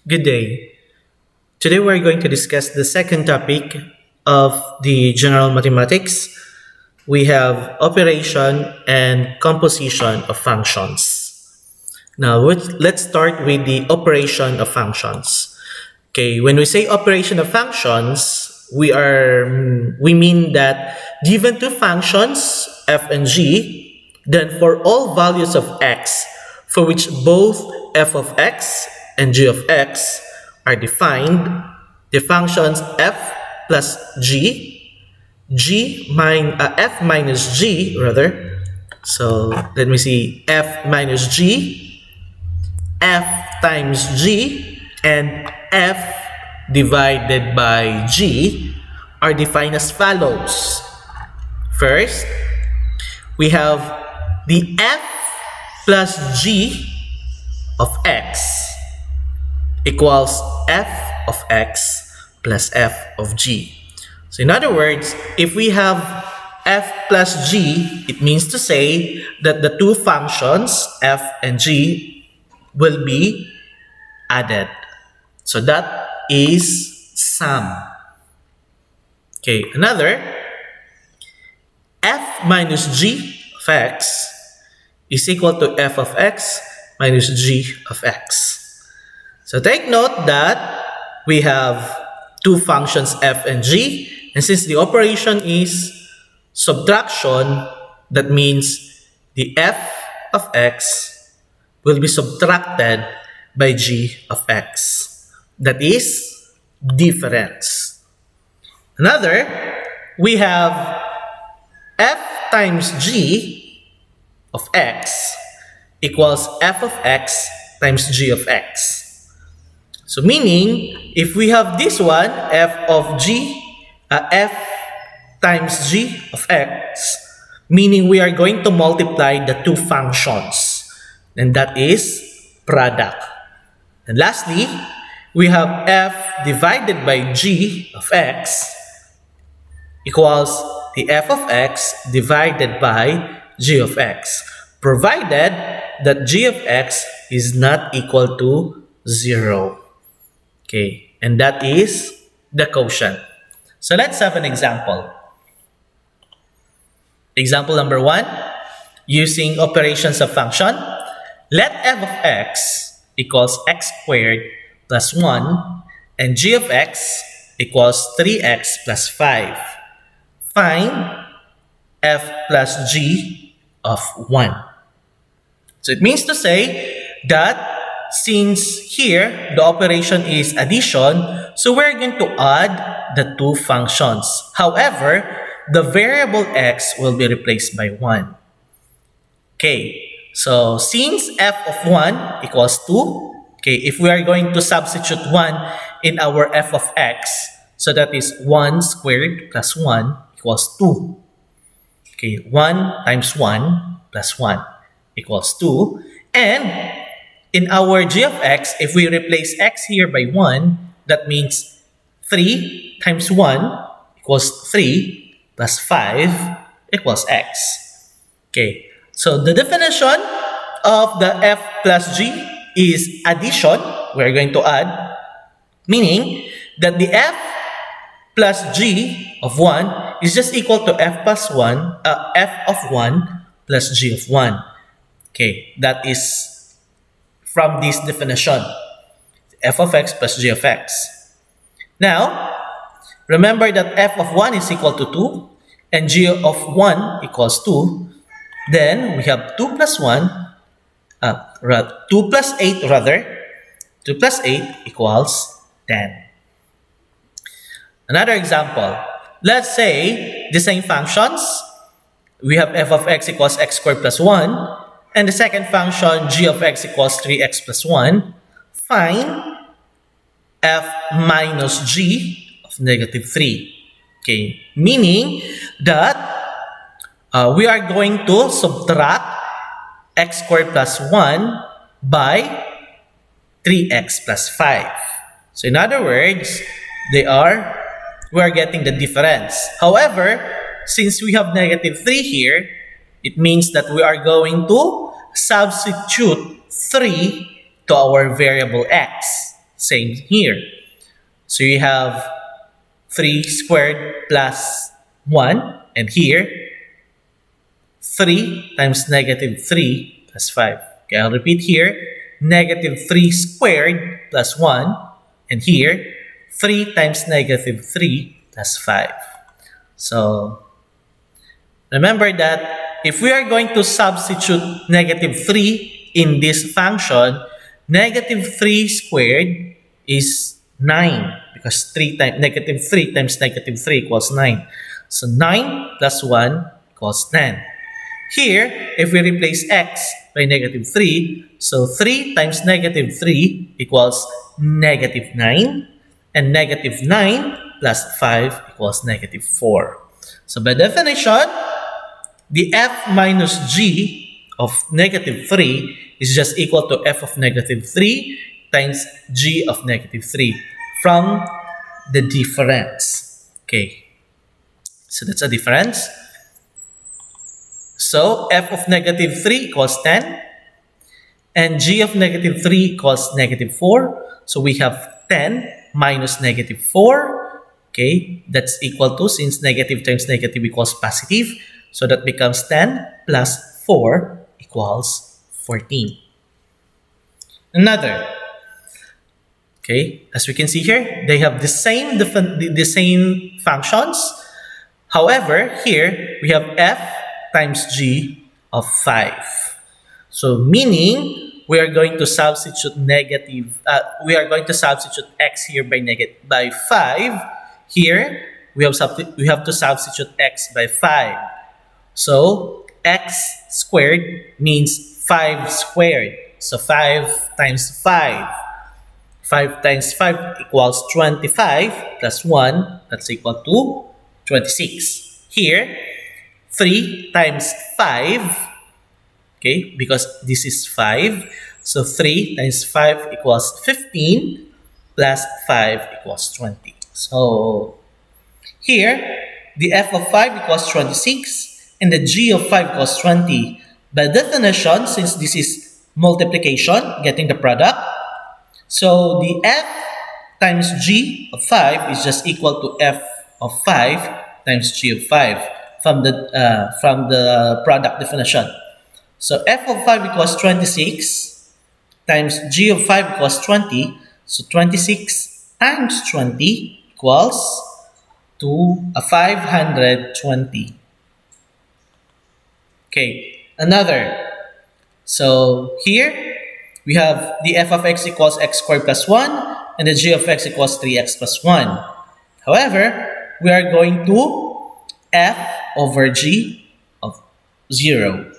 Good day. Today we're going to discuss the second topic of the general mathematics. We have operation and composition of functions. Now let's start with the operation of functions. Okay, when we say operation of functions, we mean that given two functions f and g, then for all values of x for which both f of x and g of x are defined, the functions f plus f minus g rather. So let me see, f minus g, f times g, and f divided by g are defined as follows. First, we have the f plus g of x equals f of x plus f of g. So in other words, if we have f plus g, it means to say that the two functions f and g will be added. So that is sum. Okay, another, f minus g of x is equal to f of x minus g of x. So take note that we have two functions f and g, and since the operation is subtraction, that means the f of x will be subtracted by g of x. That is difference. Another, we have f times g of x equals f of x times g of x. So meaning, if we have this one, f times g of x, meaning we are going to multiply the two functions, and that is product. And lastly, we have f divided by g of x equals the f of x divided by g of x, provided that g of x is not equal to 0. Okay, and that is the quotient. So let's have an example. Example number 1, using operations of function, let f of x equals x squared plus 1 and g of x equals 3x plus 5. Find f plus g of 1. So it means to say that since here the operation is addition, so we're going to add the two functions. However, the variable x will be replaced by 1. Okay, so since f of 1 equals 2, okay, if we are going to substitute 1 in our f of x, so that is 1 squared plus 1 equals 2. Okay, 1 times 1 plus 1 equals 2. And in our g of x, if we replace x here by 1, that means 3 times 1 equals 3 plus 5 equals x. Okay, so the definition of the f plus g is addition. We're going to add, meaning that the f plus g of 1 is just equal to f of 1 plus g of 1. Okay, that is from this definition, f of x plus g of x. Now, remember that f of 1 is equal to 2 and g of 1 equals 2. Then we have 2 plus 8 rather. 2 plus 8 equals 10. Another example. Let's say the same functions. We have f of x equals x squared plus 1. And the second function, g of x equals 3x plus 1. Find f minus g of negative 3. Okay, meaning that we are going to subtract x squared plus 1 by 3x plus 5. So in other words, we are getting the difference. However, since we have negative 3 here, it means that we are going to substitute 3 to our variable x. Same here. So you have 3 squared plus 1, and here 3 times negative 3 plus 5. Okay, I'll repeat here. Negative 3 squared plus 1, and here 3 times negative 3 plus 5. So remember that if we are going to substitute negative 3 in this function, negative 3 squared is 9 because negative 3 times negative 3 equals 9. So 9 plus 1 equals 10. Here, if we replace x by negative 3, so 3 times negative 3 equals negative 9, and negative 9 plus 5 equals negative 4. So by definition, the f minus g of negative 3 is just equal to f of negative 3 times g of negative 3 from the difference. Okay, so that's a difference. So f of negative 3 equals 10, and g of negative 3 equals negative 4. So we have 10 minus negative 4. Okay, that's equal to, since negative times negative equals positive, so that becomes 10 plus 4 equals 14. Another. Okay, as we can see here, they have the same functions. However, here we have f times g of 5. So meaning we are going to substitute x here by 5. Here we have to substitute x by 5. So x squared means 5 squared. So 5 times 5. 5 times 5 equals 25 plus 1, that's equal to 26. Here, 3 times 5, okay, because this is 5. So 3 times 5 equals 15 plus 5 equals 20. So here, the f of 5 equals 26 and the g of 5 equals 20. By definition, since this is multiplication, getting the product, so the f times g of 5 is just equal to f of 5 times g of 5 from the product definition. So f of 5 equals 26 times g of 5 equals 20. So 26 times 20 equals to 520. Okay, another. So here we have the f of x equals x squared plus 1 and the g of x equals 3x plus 1. However, we are going to f over g of 0.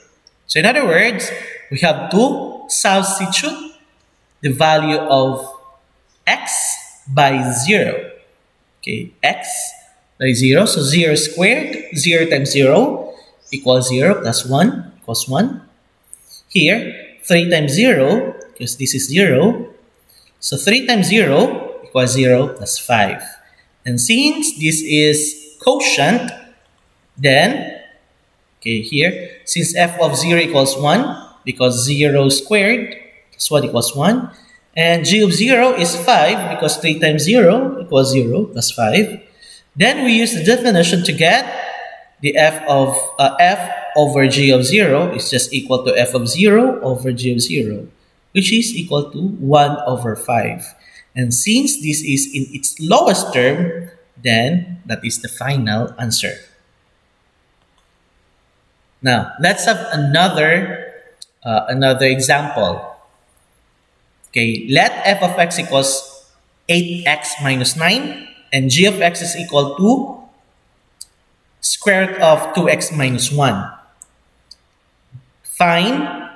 So in other words, we have to substitute the value of x by 0. Okay, x by 0. So 0 squared, 0 times 0 equals 0 plus 1 equals 1. Here, 3 times 0, because this is 0. So 3 times 0 equals 0 plus 5. And since this is quotient, then, okay, here, since f of 0 equals 1, because 0 squared plus 1 equals 1, and g of 0 is 5, because 3 times 0 equals 0 plus 5, then we use the definition to get the f over g of 0 is just equal to f of 0 over g of 0, which is equal to 1 over 5. And since this is in its lowest term, then that is the final answer. Now, let's have another example. Okay, let f of x equals 8x minus 9 and g of x is equal to square root of 2x minus 1. Find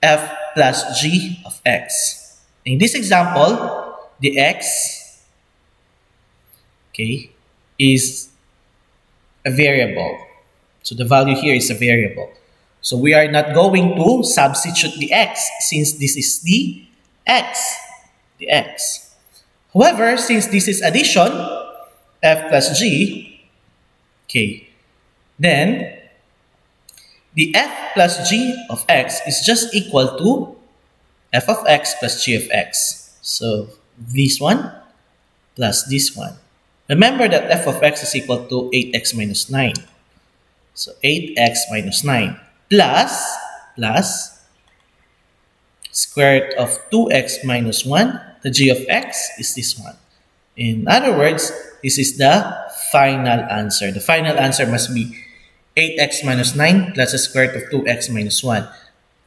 f plus g of x. In this example, the x, okay, is a variable. So the value here is a variable. So we are not going to substitute the x since this is the x. However, since this is addition, f plus g, okay, then the f plus g of x is just equal to f of x plus g of x. So this one plus this one. Remember that f of x is equal to 8x minus 9. So 8x minus 9 plus square root of 2x minus 1. The g of x is this one. In other words, this is the final answer. The final answer must be 8x minus 9 plus the square root of 2x minus 1.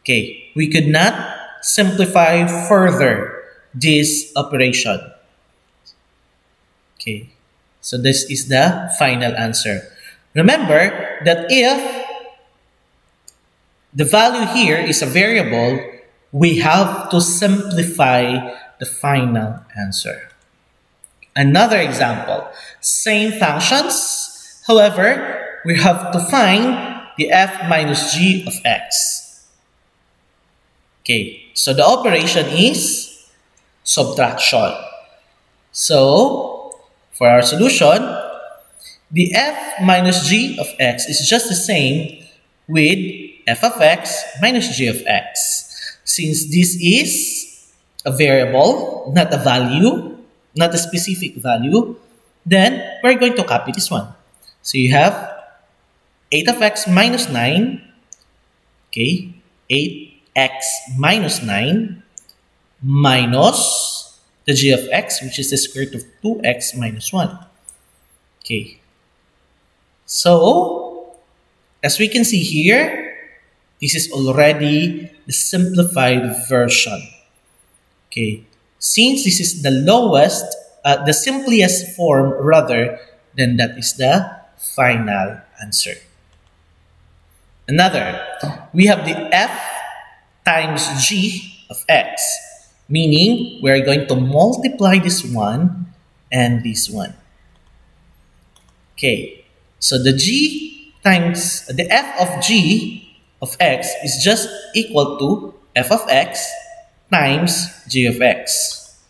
Okay, we could not simplify further this operation. Okay, so this is the final answer. Remember that if the value here is a variable, we have to simplify the final answer. Another example, same functions, however, we have to find the f minus g of x. Okay, so the operation is subtraction. So, for our solution, the f minus g of x is just the same with f of x minus g of x. Since this is a variable, not a value, not a specific value, then we're going to copy this one. So you have 8 of x minus 9, okay, 8x minus 9 minus the g of x, which is the square root of 2x minus 1. Okay. So, as we can see here, this is already the simplified version. Okay. Since this is the lowest, the simplest form rather, then that is the final answer. Another, we have the f times g of x, meaning we're going to multiply this one and this one. Okay, so the g times the f of g of x is just equal to f of x times g of x,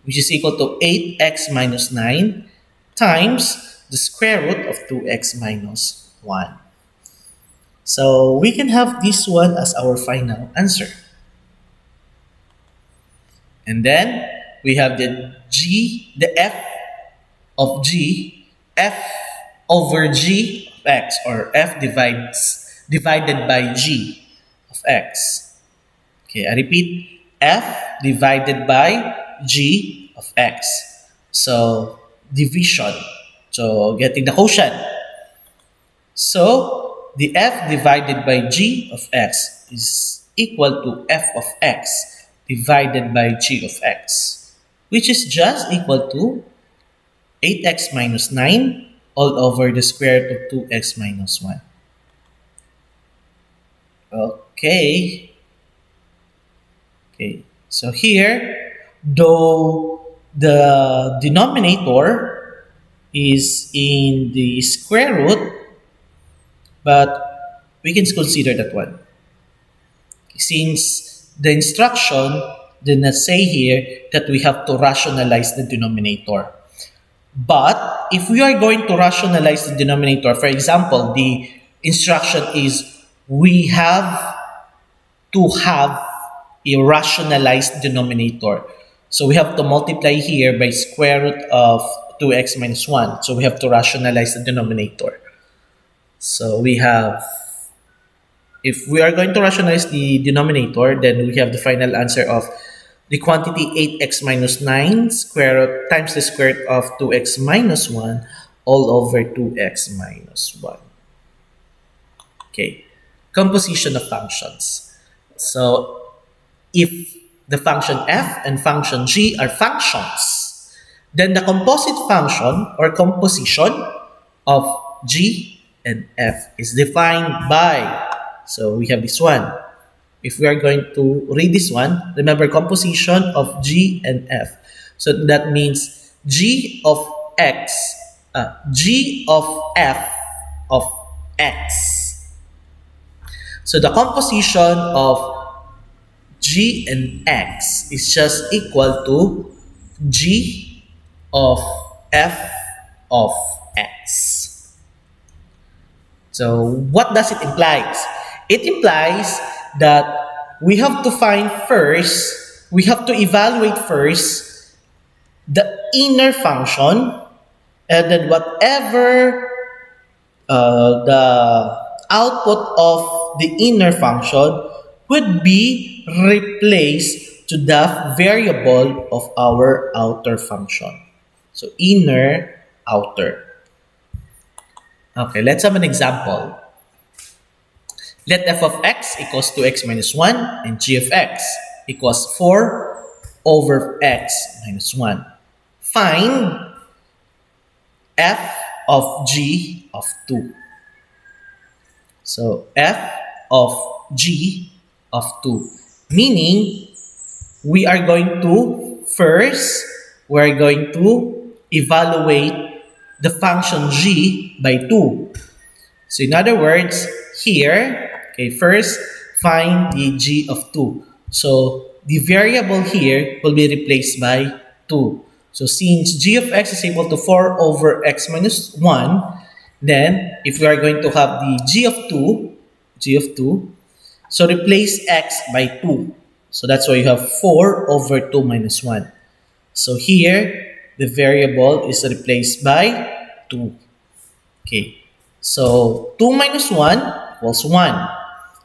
which is equal to 8x minus 9 times the square root of 2x minus 1. So we can have this one as our final answer. And then we have the f of g, f over g of x, or f divided by g of x. Okay, I repeat, f divided by g of x. So division. So getting the quotient. So the f divided by g of x is equal to f of x divided by g of x, which is just equal to 8x minus 9 all over the square root of 2x minus 1. Okay. Okay. So here, though the denominator is in the square root, but we can consider that one. Since the instruction did not say here that we have to rationalize the denominator. But if we are going to rationalize the denominator, for example, the instruction is we have to have a rationalized denominator. So we have to multiply here by square root of 2x minus 1. So we have to rationalize the denominator. So we have, if we are going to rationalize the denominator, then we have the final answer of the quantity 8x minus 9 square root times the square root of 2x minus 1 all over 2x minus 1. Okay, composition of functions. So if the function f and function g are functions, then the composite function or composition of g and f is defined by, so we have this one. If we are going to read this one, remember composition of g and f. So that means g of x, g of f of x. So the composition of g and x is just equal to g of f of x. So what does it imply? It implies that we have to find first, we have to evaluate first the inner function, and then whatever the output of the inner function would be replaced to the variable of our outer function. So inner, outer. Okay, let's have an example. Let f of x equals 2x minus 1 and g of x equals 4 over x minus 1. Find f of g of 2. So f of g of 2. Meaning, we are going to evaluate the function g by 2. So in other words, here, okay, first find the g of 2. So the variable here will be replaced by 2. So since g of x is equal to 4 over x minus 1, then if we are going to have the g of 2, so replace x by 2. So that's why you have 4 over 2 minus 1. So here, the variable is replaced by 2. Okay. So 2 minus 1 equals 1.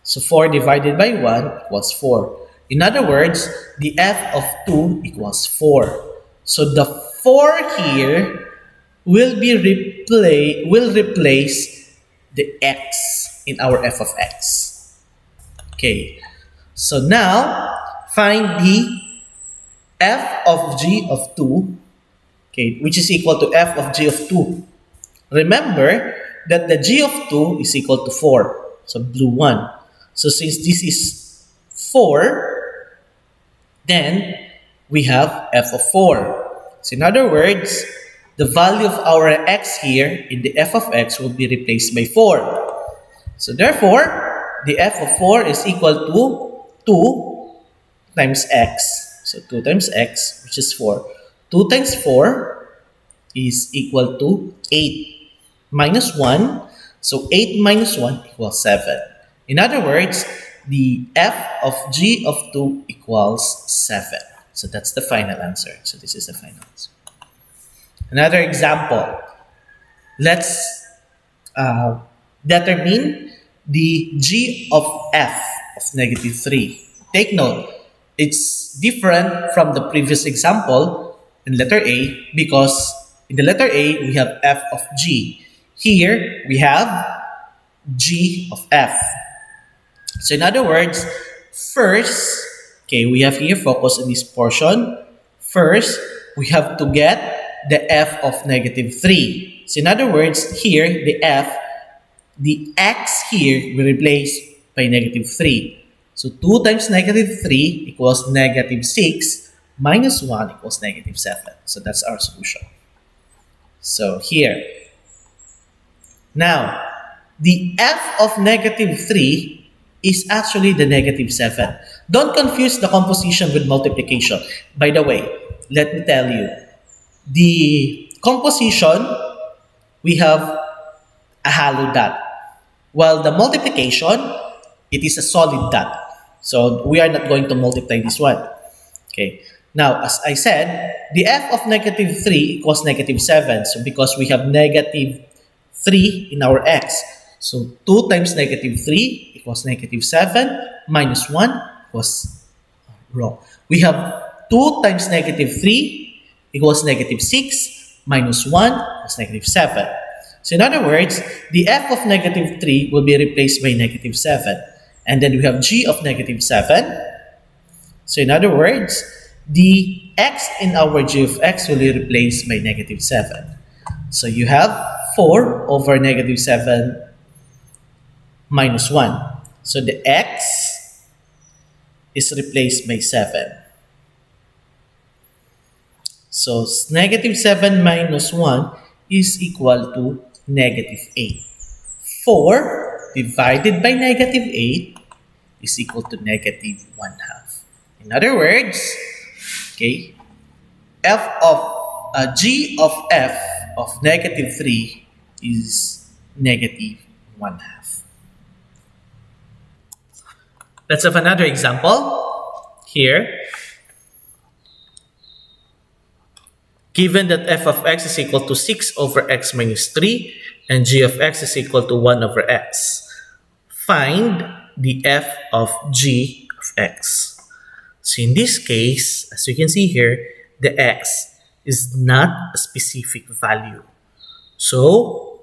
So 4 divided by 1 equals 4. In other words, the f of 2 equals 4. So the 4 here will replace the x in our f of x. Okay. So now find the f of g of 2, okay, which is equal to f of g of 2. Remember that the g of 2 is equal to 4. So blue 1. So since this is 4, then we have f of 4. So in other words, the value of our x here in the f of x will be replaced by 4. So therefore, the f of 4 is equal to 2 times x. So 2 times x, which is 4. 2 times 4 is equal to 8 minus 1. So 8 minus 1 equals 7. In other words, the f of g of 2 equals 7. So that's the final answer. So this is the final answer. Another example. Let's determine the g of f of negative 3. Take note, it's different from the previous example in letter A because in the letter A, we have f of g. Here, we have g of f. So in other words, first, okay, we have here focus on this portion. First, we have to get the f of negative 3. So in other words, here, the x here will replace by negative 3. So 2 times negative 3 equals negative 6 minus 1 equals negative 7. So that's our solution. So here. Now, the f of negative 3 is actually the negative 7. Don't confuse the composition with multiplication. By the way, let me tell you, the composition, we have a hollow dot. While the multiplication, it is a solid dot. So we are not going to multiply this one. Okay. Now, as I said, the f of negative 3 equals negative 7. So because we have negative 3 in our x. So 2 times negative 3 equals negative 7 minus 1 was wrong. We have 2 times negative 3 equals negative 6 minus 1 is negative 7. So in other words, the f of negative 3 will be replaced by negative 7. And then we have g of negative 7. So in other words, the x in our g of x will be replaced by negative 7. So you have 4 over negative 7 minus 1. So the x is replaced by 7. So negative 7 minus 1 is equal to negative 8. 4 divided by negative 8 is equal to negative 1/2. In other words, okay, g of f of negative 3 is negative 1/2. Let's have another example here. Given that f of x is equal to 6 over x minus 3 and g of x is equal to 1 over x, find the f of g of x. So in this case, as you can see here, the x is not a specific value. So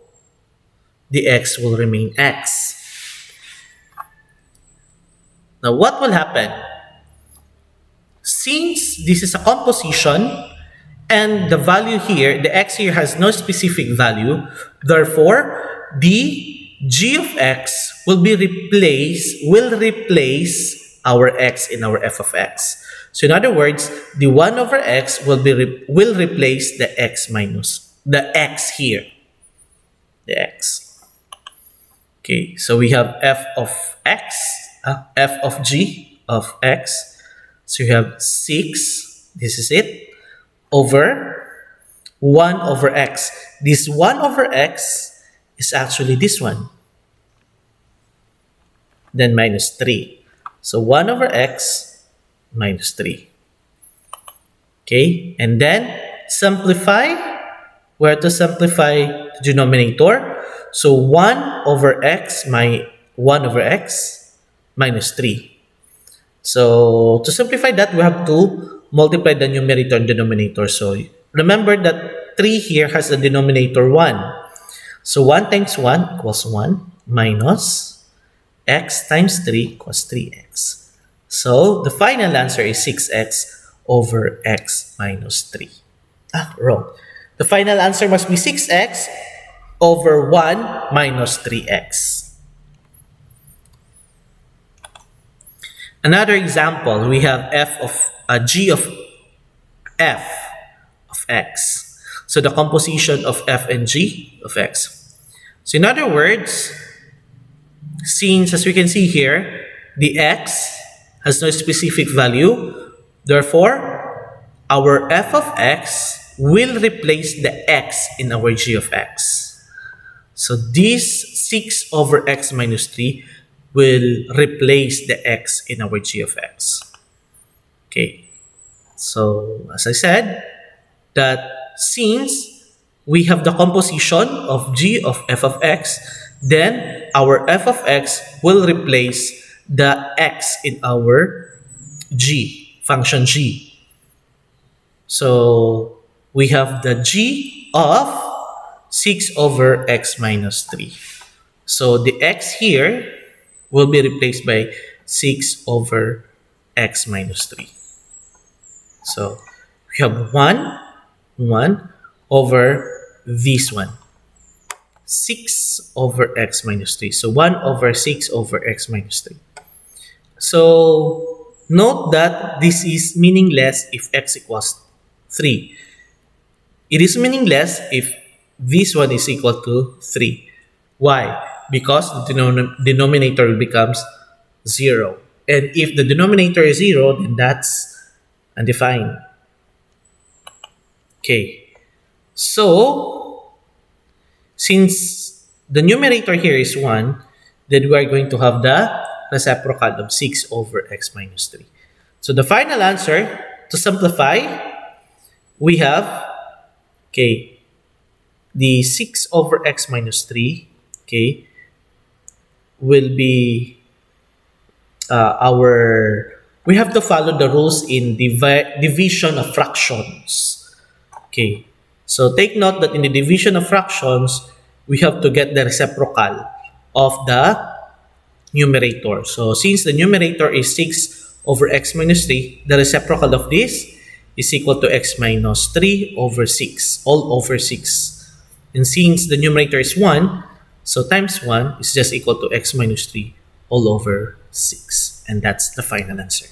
the x will remain x. Now what will happen? Since this is a composition and the value here, the x here has no specific value, therefore the g of x will replace our x in our f of x. So in other words, the 1 over x will replace the x minus the x here. The x. Okay, so we have f of x, f of g of x. So you have 6, this is it, over 1 over x. This 1 over x is actually this one. Then minus 3. So 1 over x minus 3. Okay, and then simplify. We have to simplify the denominator. So 1 over x minus 3. So to simplify that, we have to multiply the numerator and denominator. So remember that 3 here has the denominator 1. So 1 times 1 equals 1 minus x times 3 equals 3x. So the final answer is 6x over x minus 3. Wrong. The final answer must be 6x over 1 minus 3x. Another example, we have f of g of f of x. So the composition of f and g of x. So in other words, since as we can see here, the x has no specific value, therefore our f of x will replace the x in our g of x. So this 6 over x minus 3 will replace the x in our g of x. Okay, so as I said, that since we have the composition of g of f of x, then our f of x will replace the x in our g, function g. So we have the g of 6 over x minus 3. So the x here will be replaced by 6 over x minus 3. So we have 1 over this one. 6 over x minus 3. So 1 over 6 over x minus 3. So note that this is meaningless if x equals 3. It is meaningless if this one is equal to 3. Why? Because the denominator becomes 0. And if the denominator is 0, then that's undefined. Okay. So, since the numerator here is 1, then we are going to have the reciprocal of 6 over x minus 3. So, the final answer, to simplify, we have, okay, the 6 over x minus 3, okay, will be we have to follow the rules in division of fractions. Okay, so take note that in the division of fractions, we have to get the reciprocal of the numerator. So since the numerator is 6 over x minus 3, the reciprocal of this is equal to x minus 3 over 6, all over 6. And since the numerator is 1, so times 1 is just equal to x minus 3 all over 6. And that's the final answer.